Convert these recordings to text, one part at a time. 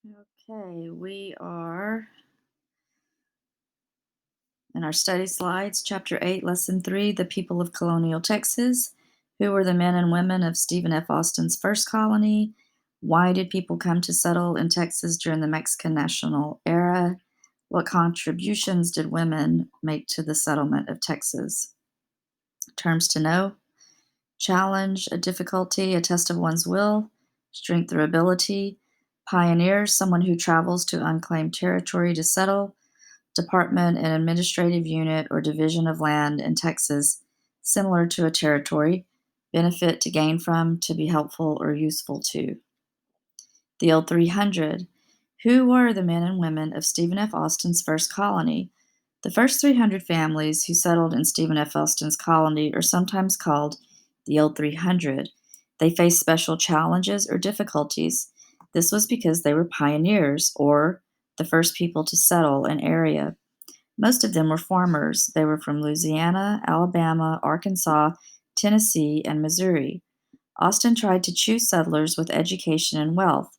Okay, we are in our study slides, Chapter 8, Lesson 3, The People of Colonial Texas. Who were the men and women of Stephen F. Austin's first colony? Why did people come to settle in Texas during the Mexican national era? What contributions did women make to the settlement of Texas? Terms to know: challenge, a difficulty, a test of one's will, strength or ability. Pioneer, someone who travels to unclaimed territory to settle. Department, an administrative unit or division of land in Texas, similar to a territory. Benefit, to gain from, to be helpful or useful to. The old 300. Who were the men and women of Stephen F. Austin's first colony? The first 300 families who settled in Stephen F. Austin's colony are sometimes called the old 300. They faced special challenges or difficulties. This was because they were pioneers, or the first people to settle an area. Most of them were farmers. They were from Louisiana, Alabama, Arkansas, Tennessee, and Missouri. Austin tried to choose settlers with education and wealth.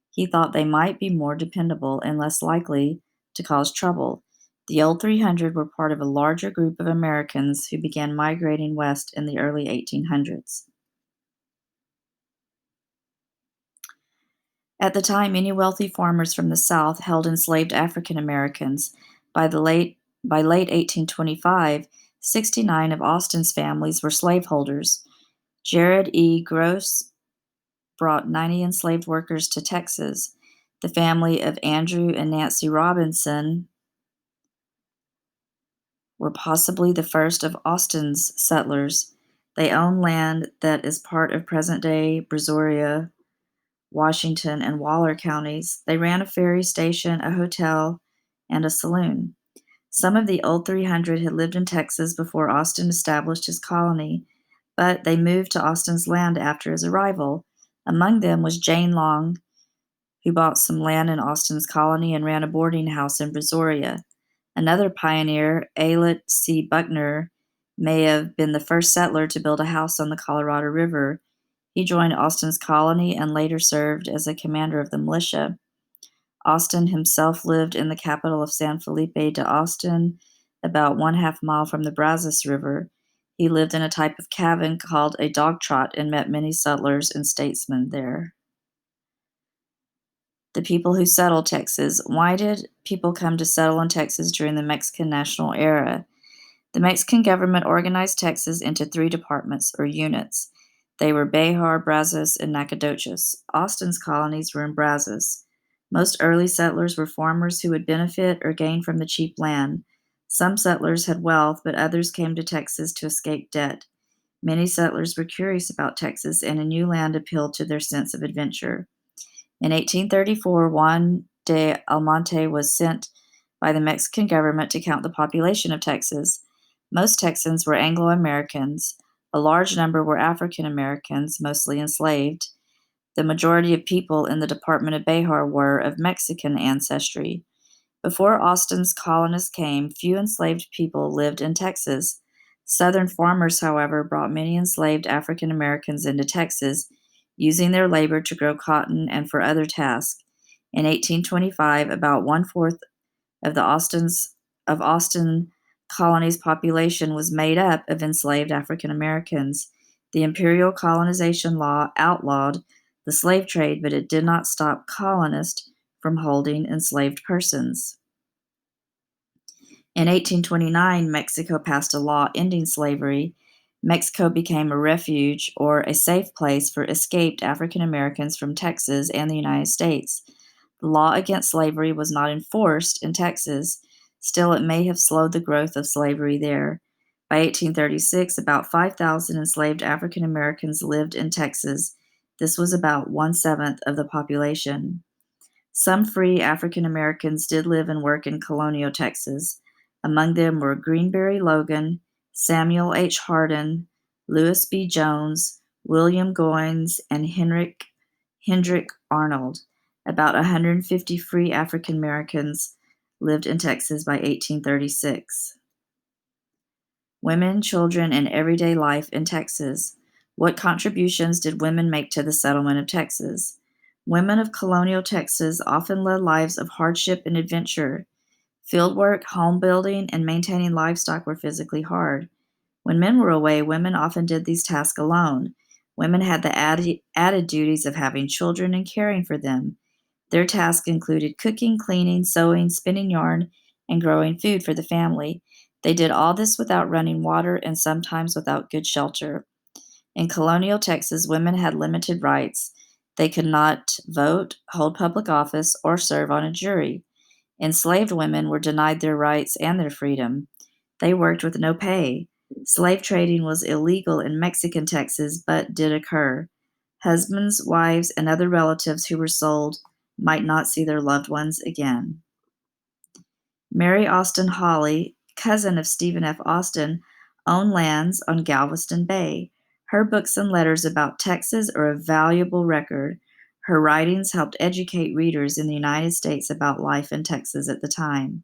He thought they might be more dependable and less likely to cause trouble. The old 300 were part of a larger group of Americans who began migrating west in the early 1800s. At the time, many wealthy farmers from the South held enslaved African Americans. By late 1825, 69 of Austin's families were slaveholders. Jared E. Gross brought 90 enslaved workers to Texas. The family of Andrew and Nancy Robinson were possibly the first of Austin's settlers. They owned land that is part of present-day Brazoria, Washington, and Waller counties. They ran a ferry station, a hotel, and a saloon. Some of the old 300 had lived in Texas before Austin established his colony, but they moved to Austin's land after his arrival. Among them was Jane Long, who bought some land in Austin's colony and ran a boarding house in Brazoria. Another pioneer, Ayelet C. Buckner, may have been the first settler to build a house on the Colorado River. He joined Austin's colony and later served as a commander of the militia. Austin himself lived in the capital of San Felipe de Austin, about 1/2 mile from the Brazos River. He lived in a type of cabin called a dog trot and met many settlers and statesmen there. The people who settled Texas. Why did people come to settle in Texas during the Mexican national era? The Mexican government organized Texas into 3 departments or units. They were Behar, Brazos, and Nacogdoches. Austin's colonies were in Brazos. Most early settlers were farmers who would benefit or gain from the cheap land. Some settlers had wealth, but others came to Texas to escape debt. Many settlers were curious about Texas, and a new land appealed to their sense of adventure. In 1834, Juan de Almonte was sent by the Mexican government to count the population of Texas. Most Texans were Anglo Americans. A large number were African Americans, mostly enslaved. The majority of people in the Department of Behar were of Mexican ancestry. Before Austin's colonists came, few enslaved people lived in Texas. Southern farmers, however, brought many enslaved African Americans into Texas, using their labor to grow cotton and for other tasks. In 1825, about one-fourth of Austin colony's population was made up of enslaved African Americans. The imperial colonization law outlawed the slave trade, but it did not stop colonists from holding enslaved persons. In 1829, Mexico passed a law ending slavery. Mexico became a refuge or a safe place for escaped African Americans from Texas and the United States. The law against slavery was not enforced in Texas. Still, it may have slowed the growth of slavery there. By 1836, about 5,000 enslaved African Americans lived in Texas. This was about 1/7 of the population. Some free African Americans did live and work in colonial Texas. Among them were Greenberry Logan, Samuel H. Hardin, Lewis B. Jones, William Goins, and Hendrick Arnold. About 150 free African Americans lived in Texas by 1836. Women, children, and everyday life in Texas. What contributions did women make to the settlement of Texas? Women of colonial Texas often led lives of hardship and adventure. Fieldwork, home building, and maintaining livestock were physically hard. When men were away, women often did these tasks alone. Women had the added duties of having children and caring for them. Their tasks included cooking, cleaning, sewing, spinning yarn, and growing food for the family. They did all this without running water and sometimes without good shelter. In colonial Texas, women had limited rights. They could not vote, hold public office, or serve on a jury. Enslaved women were denied their rights and their freedom. They worked with no pay. Slave trading was illegal in Mexican Texas, but did occur. Husbands, wives, and other relatives who were sold might not see their loved ones again. Mary Austin Hawley, cousin of Stephen F. Austin, owned lands on Galveston Bay. Her books and letters about Texas are a valuable record. Her writings helped educate readers in the United States about life in Texas at the time.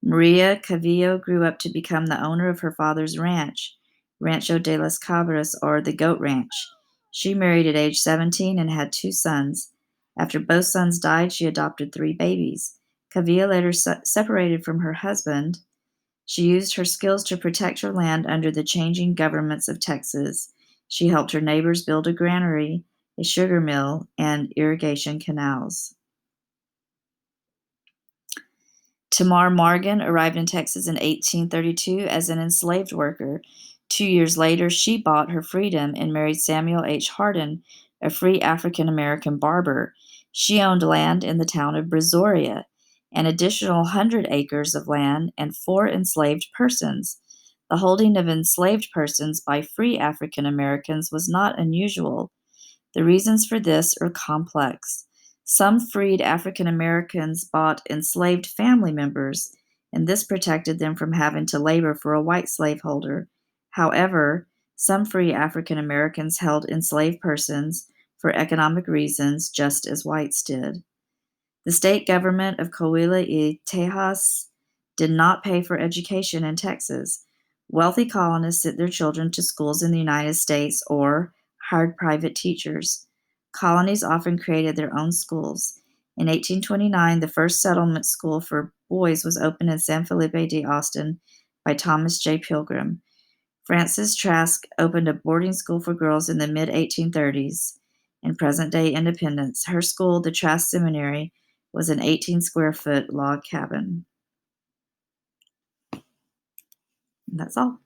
Maria Cavillo grew up to become the owner of her father's ranch, Rancho de las Cabras, or the Goat Ranch. She married at age 17 and had 2 sons. After both sons died, she adopted 3 babies. Cavillo later separated from her husband. She used her skills to protect her land under the changing governments of Texas. She helped her neighbors build a granary, a sugar mill, and irrigation canals. Tamar Morgan arrived in Texas in 1832 as an enslaved worker. 2 years later, she bought her freedom and married Samuel H. Hardin, a free African American barber. She owned land in the town of Brazoria, an additional 100 acres of land, and 4 enslaved persons. The holding of enslaved persons by free African Americans was not unusual. The reasons for this are complex. Some freed African Americans bought enslaved family members, and this protected them from having to labor for a white slaveholder. However, some free African Americans held enslaved persons for economic reasons, just as whites did. The state government of Coahuila y Tejas did not pay for education in Texas. Wealthy colonists sent their children to schools in the United States or hired private teachers. Colonies often created their own schools. In 1829, the first settlement school for boys was opened in San Felipe de Austin by Thomas J. Pilgrim. Frances Trask opened a boarding school for girls in the mid 1830s. In present day Independence, her school, the Trask Seminary, was an 18 square foot log cabin. And that's all.